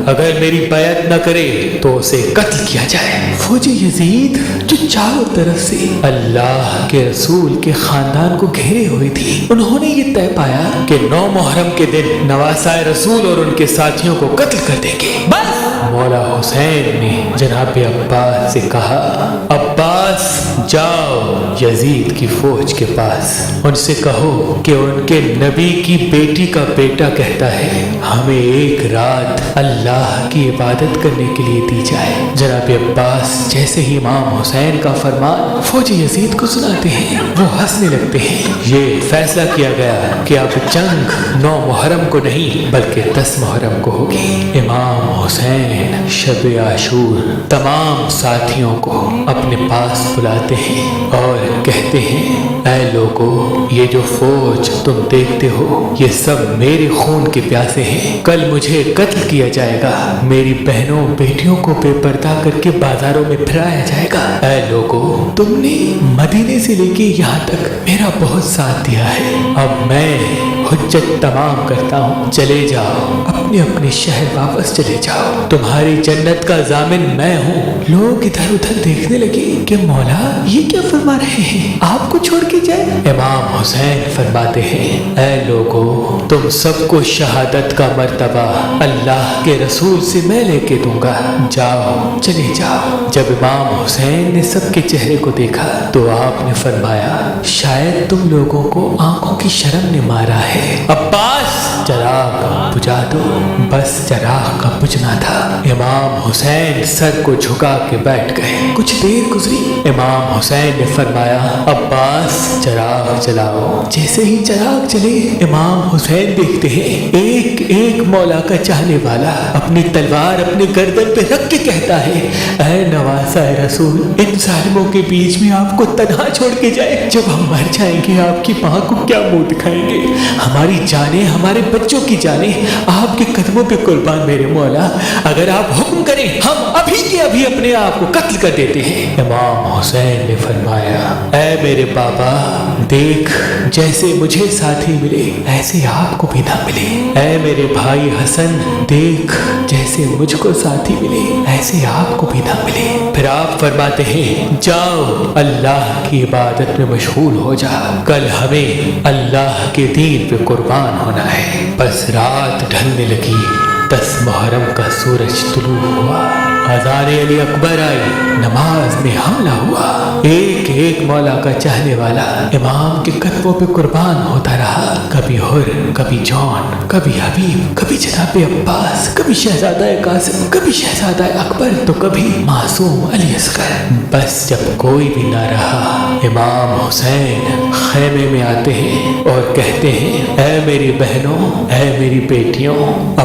अगर मेरी बैत न करे तो उसे कत्ल किया जाए। फौजी यजीद जो चारों तरफ से अल्लाह के रसूल के खानदान को घेरे हुए थी, उन्होंने ये तय पाया कि 9 मुहर्रम के दिन नवासाए रसूल और उनके साथियों को कत्ल कर देंगे। बस मौला हुसैन ने जनाब अब्बास से कहा, अब्बास जाओ यजीद की फौज के पास, उनसे कहो कि उनके नबी की बेटी का बेटा कहता है हमें एक रात अल्लाह की इबादत करने के लिए दी जाए। जनाब अब्बास जैसे ही इमाम हुसैन का फरमान फौजी यजीद को सुनाते हैं, वो हंसने लगते हैं। ये फैसला किया गया कि अब जंग 9 मुहर्रम को नहीं बल्कि 10 मुहर्रम को होगी। इमाम हुसैन शब आशूर तमाम साथियों को अपने पास बुलाते हैं और कहते हैं, ऐ लोगों, ये जो फौज तुम देखते हो ये सब मेरे खून के प्यासे हैं। कल मुझे कत्ल किया जाएगा, मेरी बहनों बेटियों को बेपर्दा करके बाजारों में फिराया जाएगा। ऐ लोगों, तुमने मदीने से लेके यहाँ तक मेरा बहुत साथ दिया है, अब मैं हुज्जत तमाम करता हूँ, चले जाओ, अपने अपने शहर वापस चले जाओ, तुम्हारी जन्नत का जामिन मैं हूँ। लोग इधर उधर देखने लगे कि मौला ये क्या फरमा रहे हैं, आपको छोड़ के जाए। इमाम हुसैन फरमाते हैं, ऐ लोगों, तुम सबको शहादत का मर्तबा अल्लाह के रसूल से मैं लेके दूंगा, जाओ, चले जाओ। जब इमाम हुसैन ने सबके चेहरे को देखा तो आपने फरमाया, शायद तुम लोगों को आंखों की शर्म ने मारा है। अब्बास चराग बुझा दो। बस चराग का बुझना था। इमाम हुसैन सर को झुका के बैठ गए। कुछ देर गुजरी, इमाम हुसैन ने फरमाया, अब्बास चराग जलाओ। जैसे ही चराग जले, इमाम हुसैन देखते हैं एक एक मौला का चाहने वाला अपनी तलवार अपने गर्दन पे रख के कहता है, ऐ नवासाए रसूल, इन जालिमों के बीच में आपको तन्हा छोड़ के जाए, जब हम मर जाएंगे आपकी माँ को क्या मुंह दिखाएंगे। हमारी जाने, हमारे बच्चों की जाने आपके कदमों पे कुर्बान मेरे मौला, अगर आप हुक्म करें हम अभी के अभी अपने आप को कत्ल कर देते हैं। इमाम हुसैन ने फरमाया, ऐ मेरे बाबा, देख जैसे मुझे साथी मिले ऐसे आपको भी ना मिले। ऐ मेरे भाई हसन, देख जैसे मुझको साथी मिले ऐसे आपको भी ना मिले। फिर आप फरमाते हैं, जाओ अल्लाह की इबादत में मशगूल हो जा, कल हमें अल्लाह के दीन पे कुर्बान होना है। बस रात ढलने लगी, 10 मुहर्रम का सूरज तुलू हुआ, अज़ान अली अकबर आई, नमाज में हमला हुआ। एक एक मौला का चाहने वाला इमाम के कदमों पे कुर्बान होता रहा, कभी हुर, कभी जॉन, कभी हबीब, कभी जनाब अब्बास, कभी शहजादा कासिम, कभी शहजादा अकबर, तो कभी मासूम अली असगर। बस जब कोई भी ना रहा, इमाम हुसैन खैमे में आते हैं और कहते हैं, ऐ मेरी बहनों, ऐ मेरी बेटियों,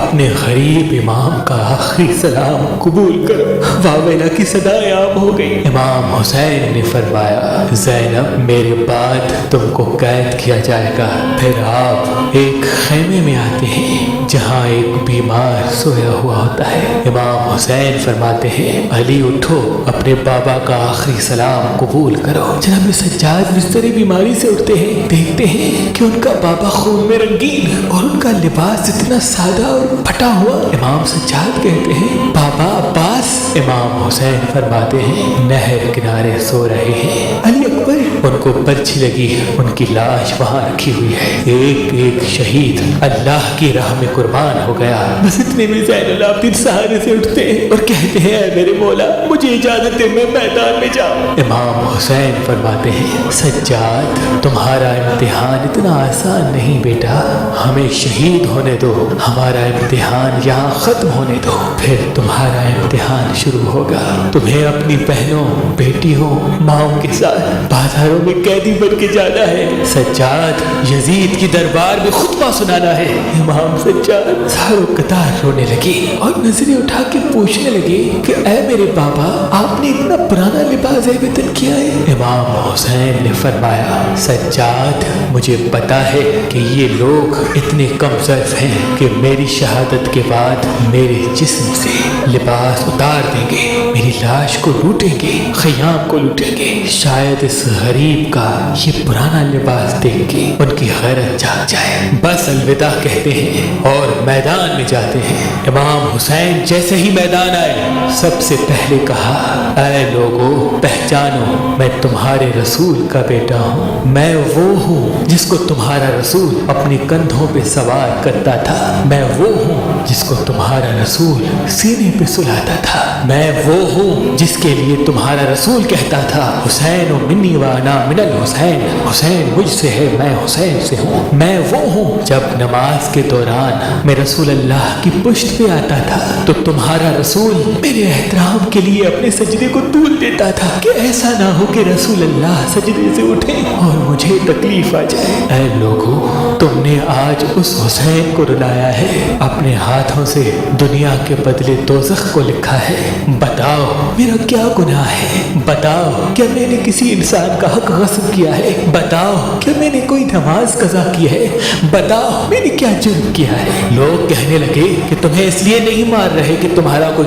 अपने गरीब इमाम का आखिरी सलाम कबूल करो। वावेला की सदाएं आम हो गई। इमाम हुसैन ने फरमाया, ज़ैनब, मेरे बाद तुमको कैद किया जाएगा। फिर आप एक खैमे में आते हैं जहाँ एक बीमार सोया हुआ होता है। इमाम हुसैन फरमाते हैं, अली उठो, अपने बाबा का आखिरी सलाम कबूल करो। जनाब सज्जाद बिस्तरी बीमारी से उठते हैं, देखते हैं कि उनका बाबा खून में रंगीन और उनका लिबास इतना सादा और फटा हुआ। इमाम सज्जाद कहते हैं, बाबा अब्बास। इमाम हुसैन फरमाते हैं, नहर किनारे सो रहे हैं। अली अकबर, उनको पर्ची लगी, उनकी लाश वहाँ रखी हुई है। एक एक शहीद अल्लाह की राह में कुर्बान हो गया। बस इतने में ज़ैनुल आबिदीन सहारे से उठते हैं और कहते हैं, ऐ मेरे मौला, मुझे इजाजत दे, मैं मैदान में जाऊं। इमाम हुसैन फरमाते हैं, सज्जाद, तुम्हारा इम्तिहान इतना आसान नहीं बेटा, हमें शहीद होने दो, हमारा इम्तिहान यहाँ खत्म होने दो, फिर तुम्हारा इम्तिहान शुरू होगा। तुम्हें अपनी बहनों, बेटियों, माओं के साथ बाजारों में कैदी बन के जाना है। सज्जाद, यजीद की दरबार में खुतबा सुनाना है। इमाम सज्जाद सारों कतार रोने लगे और नजरें उठा के पूछने लगे कि ऐ मेरे बाबा, आपने इतना पुराना लिबास वेतन किया है। इमाम हुसैन ने फरमाया, सज्जाद, मुझे पता है कि ये लोग इतने कम ज़र्फ हैं कि मेरी शहादत के کے بعد میرے جسم سے لباس اتار دیں گے، میری لاش کو لوٹیں گے، خیام کو لوٹیں گے، شاید اس غریب کا یہ پرانا لباس دیکھ کے ان کی غیرت جاگ جائے، بس الوداع کہتے ہیں اور میدان میں جاتے ہیں۔ امام حسین جیسے ہی میدان آئے سب سے پہلے کہا، اے لوگو پہچانو، میں تمہارے رسول کا بیٹا ہوں، میں وہ ہوں جس کو تمہارا رسول اپنے کندھوں پہ سوار کرتا تھا، میں وہ ہوں جس کو تمہارا رسول سینے پہ سلاتا تھا، میں وہ ہوں جس کے لیے تمہارا رسول کہتا تھا، حسین منی وانا من الحسین، حسین مجھ سے ہے میں حسین سے ہوں، میں وہ ہوں۔ جب نماز کے دوران میں رسول اللہ کی پشت پہ آتا تھا تو تمہارا رسول میرے احترام کے لیے اپنے سجدے کو طول دیتا تھا کہ ایسا نہ ہو کہ رسول اللہ سجدے سے اٹھے اور مجھے تکلیف آ جائے۔ اے لوگو تم نے آج اس حسین کو رلایا ہے، اپنے ہاتھوں سے دنیا کے بدلے دوزخ کو لکھا ہے، بتاؤ میرا کیا گناہ ہے، بتاؤ کیا میں نے کسی انسان کا حق غصب کیا ہے، بتاؤ کیا میں نے کوئی نماز قضا کی ہے، بتاؤ میں نے کیا جرم کیا ہے۔ لوگ کہنے لگے کہ تمہیں اس لیے نہیں مار رہے کہ تمہارا کوئی